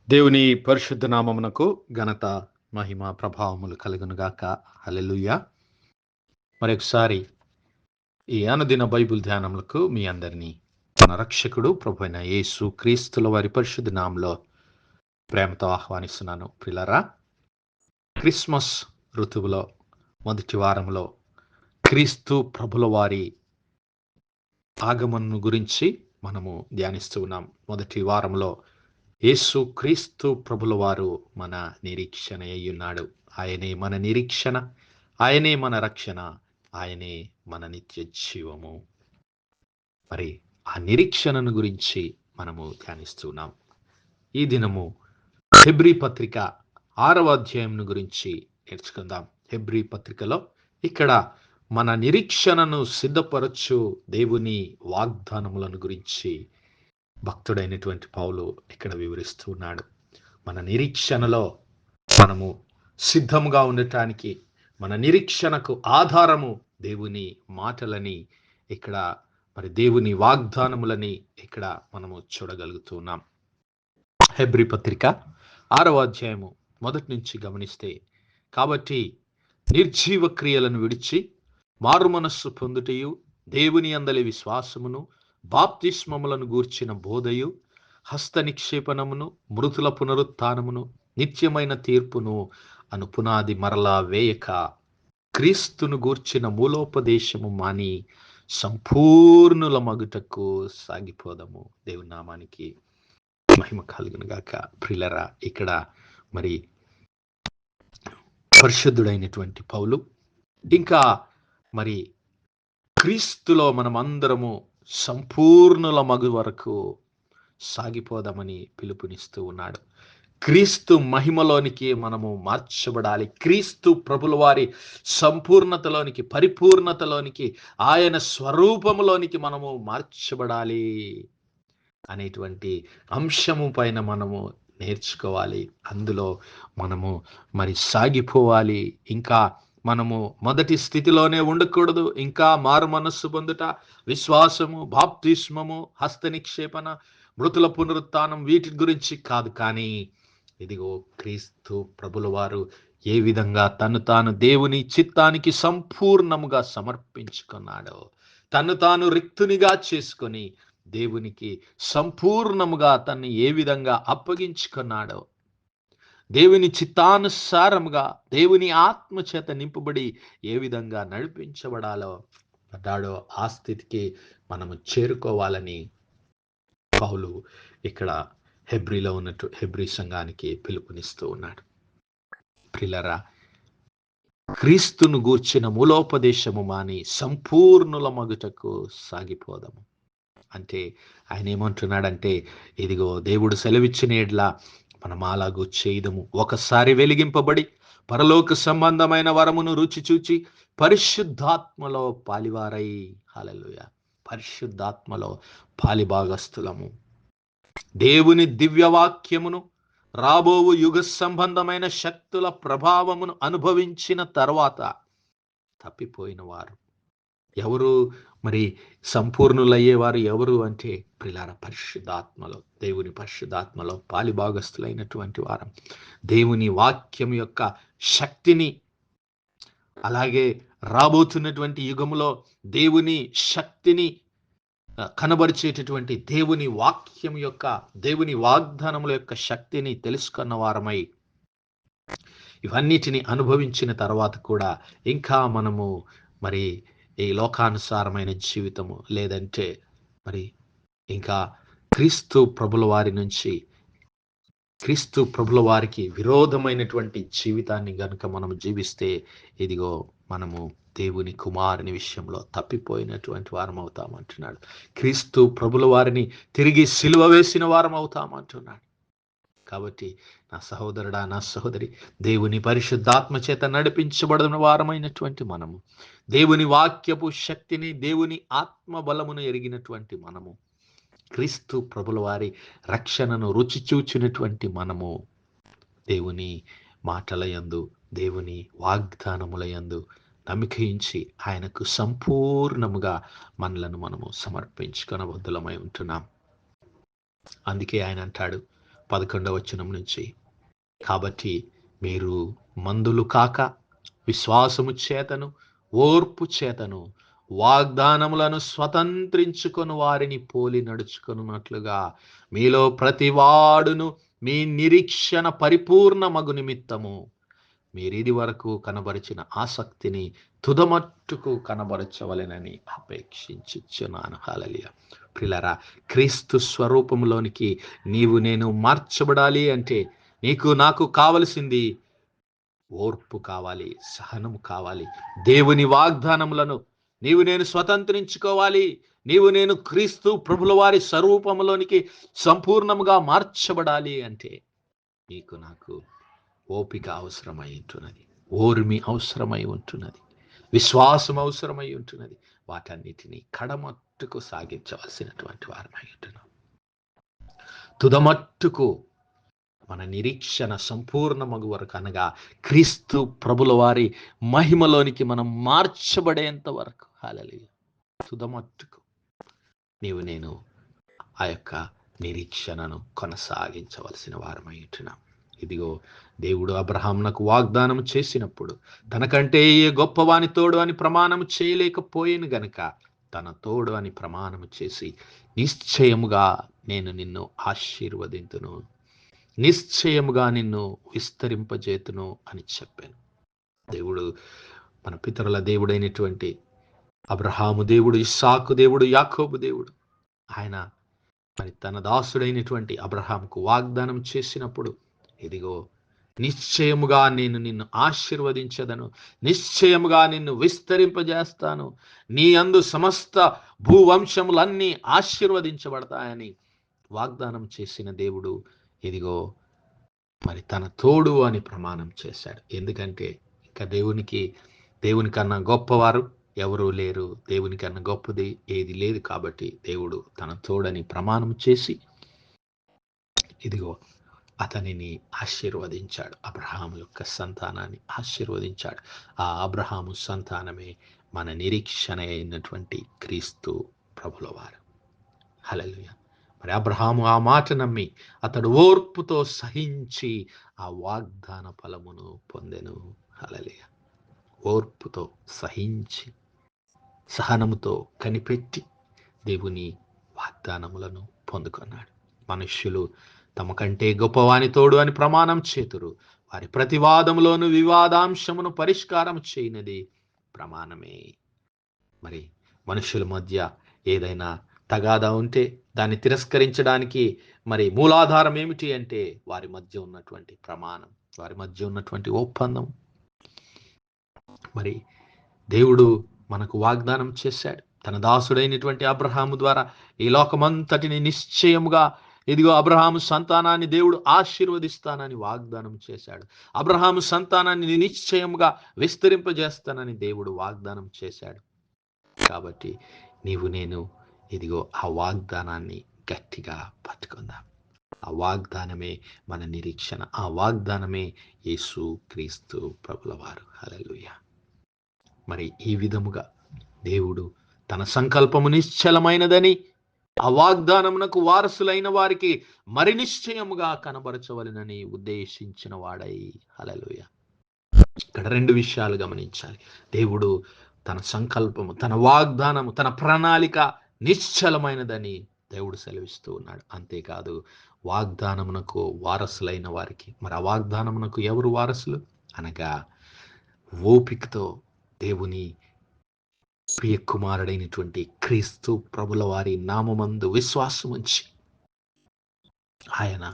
దేవుని పరిశుద్ధ నామమునకు ఘనత మహిమ ప్రభావములు కలుగునుగాక. హల్లెలూయా. మరొకసారి ఈ అనుదిన బైబిల్ ధ్యానములకు మీ అందరినీ మన రక్షకుడు ప్రభువైన యేసు క్రీస్తుల వారి పరిశుద్ధ నామములో ప్రేమతో ఆహ్వానిస్తున్నాను. ప్రియులారా, క్రిస్మస్ ఋతువులో మొదటి వారంలో క్రీస్తు ప్రభుల వారి ఆగమనం గురించి మనము ధ్యానిస్తూ ఉన్నాం. మొదటి వారంలో యేసు క్రీస్తు ప్రభుల వారు మన నిరీక్షణ అయ్యున్నాడు. ఆయనే మన నిరీక్షణ, ఆయనే మన రక్షణ, ఆయనే మన నిత్య జీవము. మరి ఆ నిరీక్షణను గురించి మనము ధ్యానిస్తున్నాం. ఈ దినము హెబ్రీ పత్రిక 6వ అధ్యాయం గురించి నేర్చుకుందాం. హెబ్రీ పత్రికలో ఇక్కడ మన నిరీక్షణను సిద్ధపరచు దేవుని వాగ్దానములను గురించి భక్తుడైనటువంటి పౌలు ఇక్కడ వివరిస్తూ ఉన్నాడు. మన నిరీక్షణలో మనము సిద్ధంగా ఉండటానికి మన నిరీక్షణకు ఆధారము దేవుని మాటలని ఇక్కడ, మరి దేవుని వాగ్దానములని ఇక్కడ మనము చూడగలుగుతున్నాం. హెబ్రీ పత్రిక 6వ అధ్యాయము మొదటి నుంచి గమనిస్తే, కాబట్టి నిర్జీవ క్రియలను విడిచి మారు మనస్సు పొందుటయు, దేవుని అందలి విశ్వాసమును, బాప్తిస్మములను గూర్చిన బోధయు, హస్త నిక్షేపణమును, మృతుల పునరుత్థానమును, నిత్యమైన తీర్పును అను పునాది మరలా వేయక క్రీస్తును గూర్చిన మూలోపదేశము మాని సంపూర్ణుల మగుటకు సాగిపోదము. దేవుని నామానికి మహిమ కలుగును గాక. ప్రియులారా, ఇక్కడ మరి పరిశుద్ధుడైనటువంటి పౌలు ఇంకా మరి క్రీస్తులో మనం అందరము సంపూర్ణుల మగు వరకు సాగిపోదామని పిలుపునిస్తూ ఉన్నాడు. క్రీస్తు మహిమలోనికి మనము మార్చబడాలి. క్రీస్తు ప్రభుల వారి సంపూర్ణతలోనికి, పరిపూర్ణతలోనికి, ఆయన స్వరూపములోనికి మనము మార్చబడాలి అనేటువంటి అంశము పైన మనము నేర్చుకోవాలి. అందులో మనము మరి సాగిపోవాలి. ఇంకా మనము మొదటి స్థితిలోనే ఉండకూడదు. ఇంకా మారు మనస్సు పొందుట, విశ్వాసము, బాప్తిస్మము, హస్త నిక్షేపణ, మృతుల పునరుత్థానం, వీటి గురించి కాదు. కానీ ఇదిగో క్రీస్తు ప్రభుల వారు ఏ విధంగా తను తాను దేవుని చిత్తానికి సంపూర్ణముగా సమర్పించుకున్నాడో, తను తాను రిక్తునిగా చేసుకొని దేవునికి సంపూర్ణముగా తన్ని ఏ విధంగా అప్పగించుకున్నాడో, దేవుని చిత్తానుసారముగా దేవుని ఆత్మ చేత నింపబడి ఏ విధంగా నడిపించబడాలో ఆ స్థితికి మనము చేరుకోవాలని పౌలు ఇక్కడ హెబ్రీలో ఉన్నట్టు హెబ్రీ సంఘానికి పిలుపునిస్తూ ఉన్నాడు. ప్రియులారా, క్రీస్తును గూర్చిన మూలోపదేశము మాని సంపూర్ణుల మగుటకు సాగిపోదాము. అంటే ఆయన ఏమంటున్నాడంటే, ఇదిగో దేవుడు సెలవిచ్చిన ఎడ్లా మనం అలాగూ చేయదము. ఒకసారి వెలిగింపబడి పరలోక సంబంధమైన వరమును రుచి చూచి పరిశుద్ధాత్మలో పాలివారై, హల్లెలూయా, పరిశుద్ధాత్మలో పాలిభాగస్థులము, దేవుని దివ్యవాక్యమును, రాబోవు యుగ సంబంధమైన శక్తుల ప్రభావమును అనుభవించిన తర్వాత తప్పిపోయిన వారు ఎవరు? మరి సంపూర్ణులయ్యేవారు ఎవరు అంటే, ప్రియులారా, పరిశుద్ధాత్మలో, దేవుని పరిశుద్ధాత్మలో పాలిభాగస్థులైనటువంటి వారం. దేవుని వాక్యం యొక్క శక్తిని, అలాగే రాబోతున్నటువంటి యుగములో దేవుని శక్తిని కనబరిచేటటువంటి దేవుని వాక్యం యొక్క, దేవుని వాగ్దానముల యొక్క శక్తిని తెలుసుకున్న వారమై ఇవన్నిటిని అనుభవించిన తర్వాత కూడా ఇంకా మనము మరి ఈ లోకానుసారమైన జీవితము, లేదంటే మరి ఇంకా క్రీస్తు ప్రభుల వారి నుంచి, క్రీస్తు ప్రభుల వారికి విరోధమైనటువంటి జీవితాన్ని గనుక మనము జీవిస్తే, ఇదిగో మనము దేవుని కుమారుని విషయంలో తప్పిపోయినటువంటి వారం అవుతామంటున్నాడు. క్రీస్తు ప్రభుల వారిని తిరిగి సిలువ వేసిన వారం అవుతామంటున్నాడు. కాబట్టి నా సహోదరుడా, నా సహోదరి, దేవుని పరిశుద్ధాత్మ చేత నడిపించబడిన వారమైనటువంటి మనము, దేవుని వాక్యపు శక్తిని, దేవుని ఆత్మ బలమును ఎరిగినటువంటి మనము, క్రీస్తు ప్రభుల వారి రక్షణను రుచి చూచినటువంటి మనము, దేవుని మాటలయందు, దేవుని వాగ్దానములయందు నమ్మకించి ఆయనకు సంపూర్ణముగా మనలను మనము సమర్పించుకొనబద్ధులమై ఉంటున్నాం. అందుకే ఆయన అంటాడు, 11వ వచనం నుంచి. కాబట్టి మీరు మందులు కాక విశ్వాసము చేతను ఓర్పు చేతను వాగ్దానములను స్వతంత్రించుకొని వారిని పోలి నడుచుకున్నట్లుగా మీలో ప్రతివాడును మీ నిరీక్షణ పరిపూర్ణమగు నిమిత్తము మీరిది వరకు కనబరిచిన ఆసక్తిని తుదమట్టుకు కనబరచవలెనని అపేక్షించుచున్నాను. హల్లెలూయా. ప్రియులారా, క్రీస్తు స్వరూపంలోనికి నీవు నేను మార్చబడాలి అంటే నీకు నాకు కావలసింది ఓర్పు కావాలి, సహనం కావాలి. దేవుని వాగ్దానములను నీవు నేను స్వతంత్రించుకోవాలి. నీవు నేను క్రీస్తు ప్రభుల వారి స్వరూపంలోనికి సంపూర్ణముగా మార్చబడాలి అంటే నీకు నాకు ఓపిక అవసరమై ఉంటున్నది, ఓర్మి అవసరమై ఉంటున్నది, విశ్వాసం అవసరమై ఉంటున్నది. వాటన్నిటినీ కడమట్టుకు సాగించవలసినటువంటి వారమై ఉంటున్నాం. తుదమట్టుకు మన నిరీక్షణ సంపూర్ణమగు వరకు, అనగా క్రీస్తు ప్రభుల వారి మహిమలోనికి మనం మార్చబడేంత వరకు. హల్లెలూయా. తుదమట్టుకు నీవు నేను ఆ యొక్క నిరీక్షణను కొనసాగించవలసిన వారమై ఉంటున్నాం. ఇదిగో దేవుడు అబ్రహామునకు వాగ్దానం చేసినప్పుడు తనకంటే ఏ గొప్పవాని తోడు అని ప్రమాణం చేయలేకపోయాను గనుక తన తోడు అని ప్రమాణం చేసి నిశ్చయముగా నేను నిన్ను ఆశీర్వదింతును, నిశ్చయముగా నిన్ను విస్తరింపజేతును అని చెప్పాను. దేవుడు మన పితరుల దేవుడైనటువంటి అబ్రహాము దేవుడు, ఇస్సాకు దేవుడు, యాకోబు దేవుడు, ఆయన మరి తన దాసుడైనటువంటి అబ్రహాముకు వాగ్దానం చేసినప్పుడు ఇదిగో నిశ్చయముగా నేను నిన్ను ఆశీర్వదించదను, నిశ్చయముగా నిన్ను విస్తరింపజేస్తాను, నీ అందు సమస్త భూవంశములన్నీ ఆశీర్వదించబడతాయని వాగ్దానం చేసిన దేవుడు ఇదిగో మరి తన తోడు అని ప్రమాణం చేశాడు. ఎందుకంటే ఇంకా దేవుని కన్నా గొప్పవారు ఎవరూ లేరు, దేవుని కన్నా గొప్పది ఏది లేదు. కాబట్టి దేవుడు తన తోడని ప్రమాణం చేసి ఇదిగో అతనిని ఆశీర్వదించాడు, అబ్రహాము యొక్క సంతానాన్ని ఆశీర్వదించాడు. ఆ అబ్రహాము సంతానమే మన నిరీక్షణ అయినటువంటి క్రీస్తు ప్రభుల వారు. హల్లెలూయా. మరి అబ్రహాము ఆ మాట నమ్మి అతడు ఓర్పుతో సహించి ఆ వాగ్దాన ఫలమును పొందెను. హల్లెలూయా. ఓర్పుతో సహించి సహనముతో కనిపెట్టి దేవుని వాగ్దానములను పొందుకున్నాడు. మనుష్యులు తమ కంటే గొప్పవాని తోడు అని ప్రమాణం చేతురు, వారి ప్రతివాదములోను వివాదాంశమును పరిష్కారం చేయనిది ప్రమాణమే. మరి మనుషుల మధ్య ఏదైనా తగాదా ఉంటే దాన్ని తిరస్కరించడానికి మరి మూలాధారం ఏమిటి అంటే వారి మధ్య ఉన్నటువంటి ప్రమాణం, వారి మధ్య ఉన్నటువంటి ఒప్పందం. మరి దేవుడు మనకు వాగ్దానం చేశాడు, తన దాసుడైనటువంటి అబ్రహాము ద్వారా ఈ లోకమంతటిని నిశ్చయముగా ఇదిగో అబ్రహాము సంతానాన్ని దేవుడు ఆశీర్వదిస్తానని వాగ్దానం చేశాడు. అబ్రహాము సంతానాన్ని నిశ్చయముగా విస్తరింపజేస్తానని దేవుడు వాగ్దానం చేశాడు. కాబట్టి నీవు నేను ఇదిగో ఆ వాగ్దానాన్ని గట్టిగా పట్టుకుందాం. ఆ వాగ్దానమే మన నిరీక్షణ, ఆ వాగ్దానమే యేసు క్రీస్తు ప్రభుల వారు. హల్లెలూయా. మరి ఈ విధముగా దేవుడు తన సంకల్పము నిశ్చలమైనదని ఆ వాగ్దానమునకు వారసులైన వారికి మరి నిశ్చయముగా కనబరచవలెనని ఉద్దేశించిన వాడై. హల్లెలూయా. ఇక్కడ 2 విషయాలు గమనించాలి. దేవుడు తన సంకల్పము, తన వాగ్దానము, తన ప్రణాళిక నిశ్చలమైనదని దేవుడు సెలవిస్తూ ఉన్నాడు. అంతేకాదు వాగ్దానమునకు వారసులైన వారికి, మరి ఆ వాగ్దానమునకు ఎవరు వారసులు అనగా ఓపికతో దేవుని ప్రియ కుమారుడైనటువంటి క్రీస్తు ప్రభుల వారి నామమందు విశ్వాసం ఉంచి ఆయన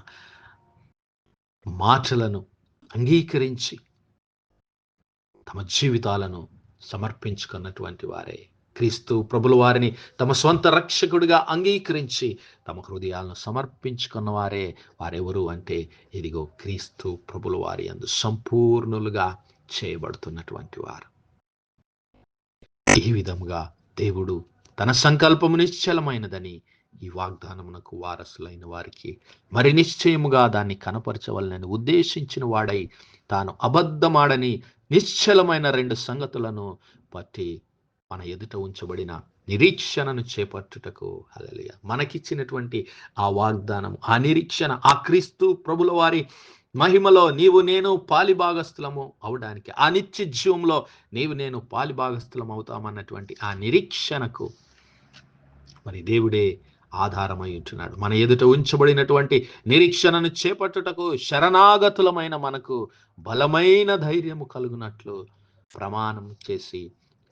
మాటలను అంగీకరించి తమ జీవితాలను సమర్పించుకున్నటువంటి వారే, క్రీస్తు ప్రభుల వారిని తమ స్వంత రక్షకుడిగా అంగీకరించి తమ హృదయాలను సమర్పించుకున్న వారే. వారెవరు అంటే ఇదిగో క్రీస్తు ప్రభుల వారి యందు సంపూర్ణులుగా చేయబడుతున్నటువంటి వారు. ఈ విధముగా దేవుడు తన సంకల్పము నిశ్చలమైనదని ఈ వాగ్దానమునకు వారసులైన వారికి మరి నిశ్చయముగా దాన్ని కనపరచవలనని ఉద్దేశించిన వాడై తాను అబద్ధమాడని నిశ్చలమైన 2 సంగతులను బట్టి మన ఎదుట ఉంచబడిన నిరీక్షణను చేపట్టుటకు. హల్లెలూయా. మనకిచ్చినటువంటి ఆ వాగ్దానం, ఆ నిరీక్షణ, ఆ క్రీస్తు ప్రభుల వారి మహిమలో నీవు నేను పాలిభాగస్థులము అవడానికి, ఆ నిత్య జీవంలో నీవు నేను పాలిభాగస్థులం అవుతామన్నటువంటి ఆ నిరీక్షణకు మరి దేవుడే ఆధారమై ఉంటున్నాడు. మన ఎదుట ఉంచబడినటువంటి నిరీక్షణను చేపట్టుటకు శరణాగతులమైన మనకు బలమైన ధైర్యము కలుగునట్లు ప్రమాణం చేసి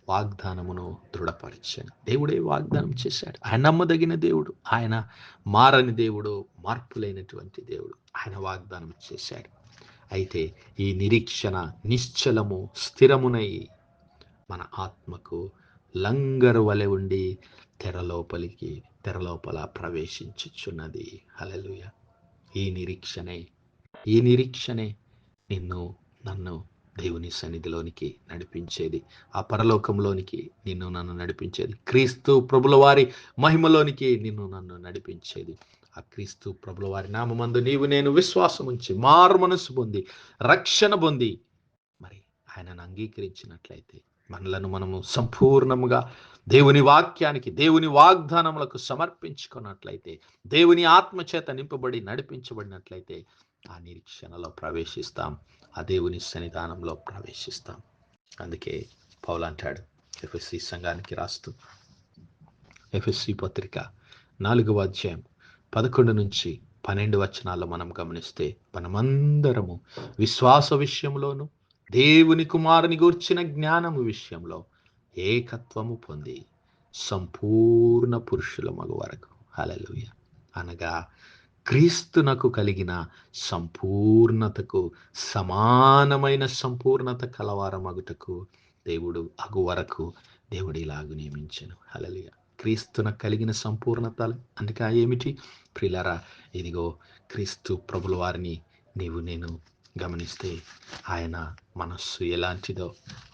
వాగ్దానమును దృఢపరిచాను. దేవుడే వాగ్దానం చేశాడు. ఆయన నమ్మదగిన దేవుడు, ఆయన మారని దేవుడు, మార్పులైనటువంటి దేవుడు. ఆయన వాగ్దానం చేశాడు. అయితే ఈ నిరీక్షణ నిశ్చలము స్థిరమునై మన ఆత్మకు లంగరు వలె ఉండి తెర లోపల ప్రవేశించుచున్నది. హల్లెలూయా. ఈ నిరీక్షణే నిన్ను నన్ను దేవుని సన్నిధిలోనికి నడిపించేది, ఆ పరలోకంలోనికి నిన్ను నన్ను నడిపించేది, క్రీస్తు ప్రభుల వారి మహిమలోనికి నిన్ను నన్ను నడిపించేది. ఆ క్రీస్తు ప్రభుల వారి నామమందు నీవు నేను విశ్వాసం ఉంచి మారు మనసు పొంది రక్షణ పొంది మరి ఆయనను అంగీకరించినట్లయితే మనలను మనము సంపూర్ణముగా దేవుని వాక్యానికి, దేవుని వాగ్దానములకు సమర్పించుకున్నట్లయితే, దేవుని ఆత్మచేత నింపబడి నడిపించబడినట్లయితే ఆ నిరీక్షణలో ప్రవేశిస్తాం, ఆ దేవుని సన్నిధానంలో ప్రవేశిస్తాం. అందుకే పౌలు అంటాడు ఎఫెసీ సంఘానికి రాస్తూ, ఎఫెసీ పత్రిక 4వ అధ్యాయం 11 నుంచి 12 వచనాల్లో మనం గమనిస్తే, మనమందరము విశ్వాస విషయంలోను దేవుని కుమారుని గూర్చిన జ్ఞానము విషయంలో ఏకత్వము పొంది సంపూర్ణ పురుషుల మగు వరకు. హల్లెలూయా. అనగా క్రీస్తునకు కలిగిన సంపూర్ణతకు సమానమైన సంపూర్ణత కలవారమగుటకు దేవుడు అగు వరకు దేవుడు ఇలాగు నియమించెను. హల్లెలూయా. క్రీస్తునకు కలిగిన సంపూర్ణత అందుకే ఏమిటి ప్రియులారా? ఇదిగో క్రీస్తు ప్రభుల వారిని నీవు నేను గమనిస్తే ఆయన మనస్సు ఎలాంటిదో,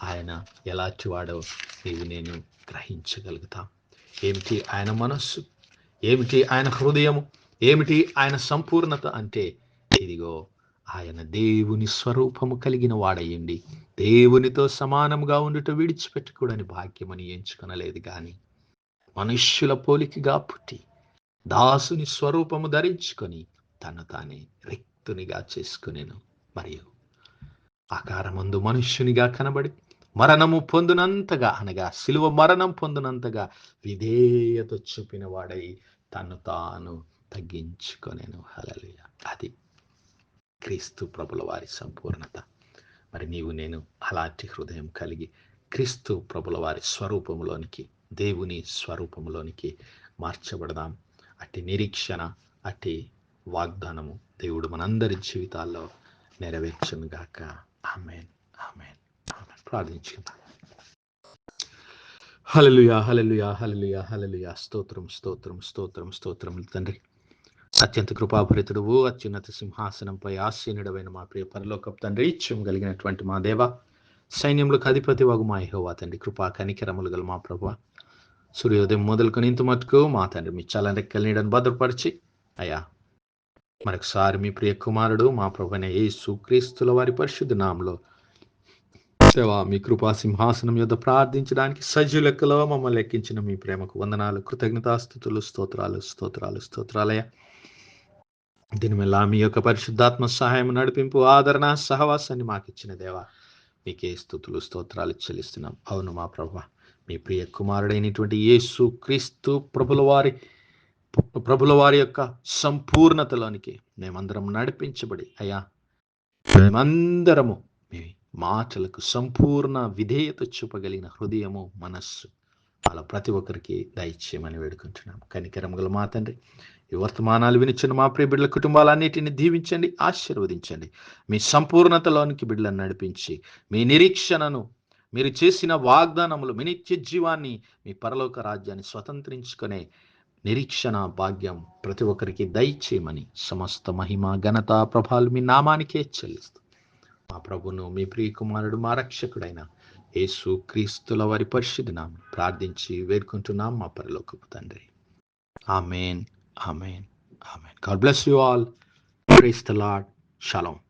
ఆయన ఎలాంటి వాడో నీవు నేను గ్రహించగలుగుతాం. ఏమిటి ఆయన మనస్సు, ఏమిటి ఆయన హృదయము, ఏమిటి ఆయన సంపూర్ణత అంటే, ఇదిగో ఆయన దేవుని స్వరూపము కలిగిన వాడయ్యండి దేవునితో సమానముగా ఉండుట విడిచిపెట్టకూడని భాగ్యమని ఎంచుకొనలేదు కానీ, మనుష్యుల పోలికగా పుట్టి దాసుని స్వరూపము ధరించుకొని తను తానే రిక్తునిగా చేసుకునేను. మరియు ఆకారమందు మనుష్యునిగా కనబడి మరణము పొందినంతగా, అనగా శిలువ మరణం పొందినంతగా విధేయత చూపిన వాడై తను తాను తగ్గించుకొనేను. హల్లెలూయా. అది క్రీస్తు ప్రభుల వారి సంపూర్ణత. మరి నీవు నేను అలాంటి హృదయం కలిగి క్రీస్తు ప్రభుల వారి స్వరూపంలోనికి, దేవుని స్వరూపంలోనికి మార్చబడదాం. అట్టి నిరీక్షణ, అట్టి వాగ్దానము దేవుడు మనందరి జీవితాల్లో నెరవేర్చును గాక. ఆమేన్, ఆమేన్, ఆమేన్. ప్రార్థించుకుందాం. హల్లెలూయా, హల్లెలూయా, హల్లెలూయా, హల్లెలూయా. స్తోత్రం, స్తోత్రం, స్తోత్రం, స్తోత్రం తండ్రి. అత్యంత కృపాభరితుడువు, అత్యున్నత సింహాసనంపై ఆసీనుడవైన మా ప్రియ పరలోకపు తండ్రి, ఇచ్చం కలిగినటువంటి మా దేవ, సైన్యములకు అధిపతి వగు మా యెహోవా తండ్రి, కృపా కనికరములు గల మా ప్రభువా, సూర్యోదయం మొదలుకొని ఇంత మటుకు మా తండ్రి మీ చల్లని రెక్కల నీడను భద్రపరిచి అయ్యా మరొకసారి మీ ప్రియ కుమారుడు మా ప్రభువైన యేసు క్రీస్తుల వారి పరిశుద్ధ నామములో దేవా మీ కృపా సింహాసనం యొద్ద ప్రార్థించడానికి సజీవ లెక్కలో మమ్మల్ని లెక్కించిన మీ ప్రేమకు వందనాలు, కృతజ్ఞతాస్తుతులు, స్తోత్రాలు, స్తోత్రాలు, స్తోత్రాలయ. దీనివల్ల మీ యొక్క పరిశుద్ధాత్మ సహాయం, నడిపింపు, ఆదరణ, సహవాసాన్ని మాకు ఇచ్చిన దేవా మీకే స్తుతులు, స్తోత్రాలు చెల్లిస్తున్నాం. అవును మా ప్రభువా, మీ ప్రియ కుమారుడైనటువంటి యేసు క్రీస్తు ప్రభుల వారి యొక్క సంపూర్ణతలోనికి మేమందరం నడిపించబడి అయ్యా మేమందరము మీ మాటలకు సంపూర్ణ విధేయత చూపగలిగిన హృదయము, మనస్సు అలా ప్రతి ఒక్కరికి దయచేయమని వేడుకుంటున్నాం. కనికరము గల మా తండ్రి, ఈ వర్తమానాలు వినిచిన మా ప్రియ బిడ్డల కుటుంబాలన్నిటిని దీవించండి, ఆశీర్వదించండి. మీ సంపూర్ణతలోనికి బిడ్డలను నడిపించి మీ నిరీక్షణను, మీరు చేసిన వాగ్దానములు, మీ నిత్య జీవాన్ని, మీ పరలోక రాజ్యాన్ని స్వతంత్రించుకునే నిరీక్షణ భాగ్యం ప్రతి ఒక్కరికి దయచేయమని సమస్త మహిమ, ఘనత, ప్రభావాలు మీ నామానికే చెల్లిస్తూ మా ప్రభును, మీ ప్రియ కుమారుడు, మా రక్షకుడైన యేసు క్రీస్తుల వారి పరిశుద్ధ నామమున ప్రార్థించి వేడుకుంటున్నాం మా పరలోకపు తండ్రి. ఆమేన్, ఆమేన్, ఆమేన్. God bless you all. Praise the Lord. Shalom.